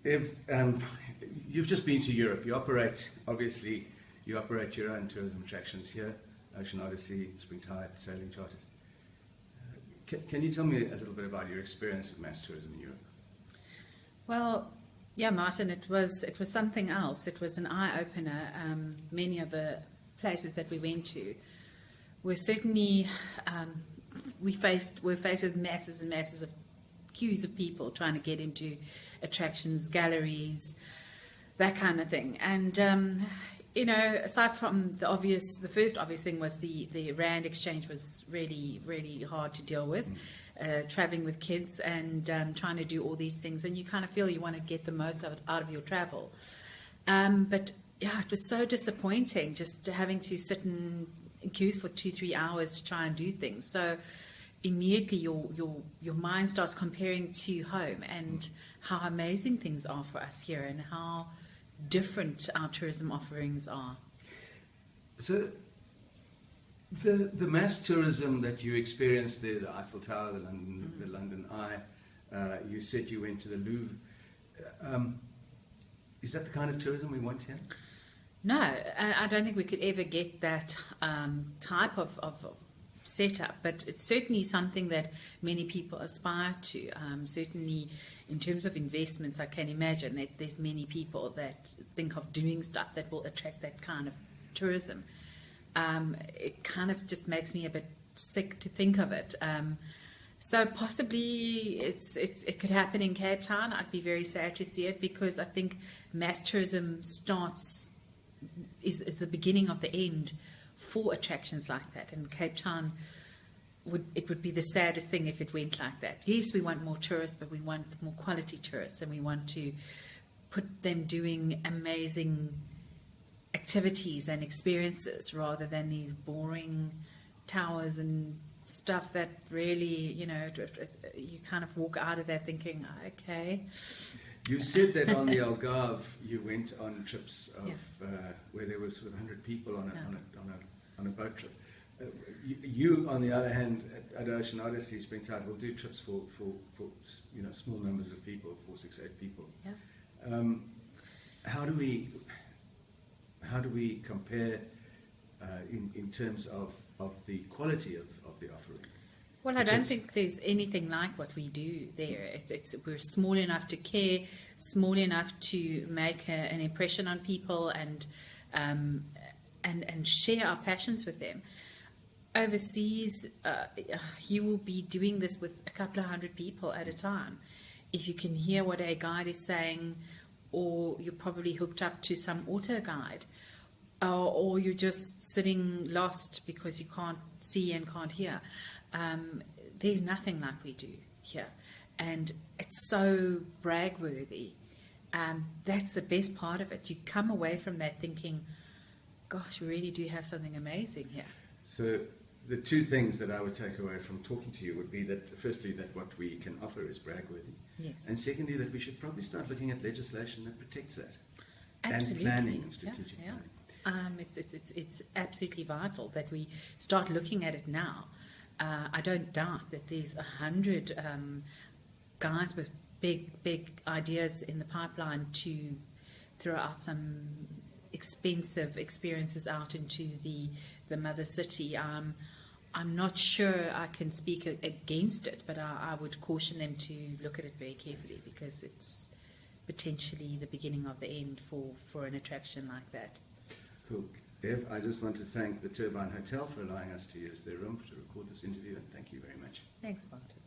If you've just been to Europe, you operate your own tourism attractions here, Ocean Odyssey, Spring Tide, sailing charters. Can you tell me a little bit about your experience of mass tourism in Europe? Well, yeah, Martin, it was something else. It was an eye-opener. Many of the places that we went to were certainly, we're faced with masses and masses of queues of people trying to get into attractions, galleries, that kind of thing. And, aside from the first obvious thing was the Rand exchange was really, really hard to deal with. Traveling with kids and trying to do all these things, and you kind of feel you want to get the most out of your travel. But yeah, it was so disappointing just having to sit in queues for 2-3 hours to try and do things. So immediately your mind starts comparing to home and how amazing things are for us here and how different our tourism offerings are. So the mass tourism that you experienced there, the Eiffel Tower, the London Eye, you said you went to the Louvre. Is that the kind of tourism we want here? No, I don't think we could ever get that type of setup, but it's certainly something that many people aspire to. Certainly in terms of investments, I can imagine that there's many people that think of doing stuff that will attract that kind of tourism. It kind of just makes me a bit sick to think of it. So possibly it could happen in Cape Town. I'd be very sad to see it because I think mass tourism is the beginning of the end for attractions like that. And Cape Town would be the saddest thing if it went like that. Yes, we want more tourists, but we want more quality tourists, and we want to put them doing amazing activities and experiences rather than these boring towers and stuff that really, you kind of walk out of there thinking, okay. You said that on the Algarve you went on trips of where there was 100 people on a boat trip. You, on the other hand, at Ocean Odyssey, Spring Tide, will do trips for small numbers of people, 4, 6, 8 people. Yeah. How do we compare in terms of the quality of the offering? Well, I don't think there's anything like what we do there. We're small enough to care, small enough to make an impression on people and share our passions with them. Overseas, you will be doing this with a couple of hundred people at a time. If you can hear what a guide is saying, or you're probably hooked up to some auto guide, or you're just sitting lost because you can't see and can't hear. There's nothing like we do here. And it's so brag-worthy. That's the best part of it. You come away from that thinking, gosh, we really do have something amazing here. So the two things that I would take away from talking to you would be that, firstly, that what we can offer is brag-worthy. Yes. And secondly, that we should probably start looking at legislation that protects that. Absolutely. And planning and strategic planning. It's absolutely vital that we start looking at it now. I don't doubt that there's 100 guys with big ideas in the pipeline to throw out some expensive experiences out into the mother city. I'm not sure I can speak against it, but I would caution them to look at it very carefully because it's potentially the beginning of the end for an attraction like that. Cool. Bev, I just want to thank the Turbine Hotel for allowing us to use their room to record this interview, and thank you very much. Thanks, Martin.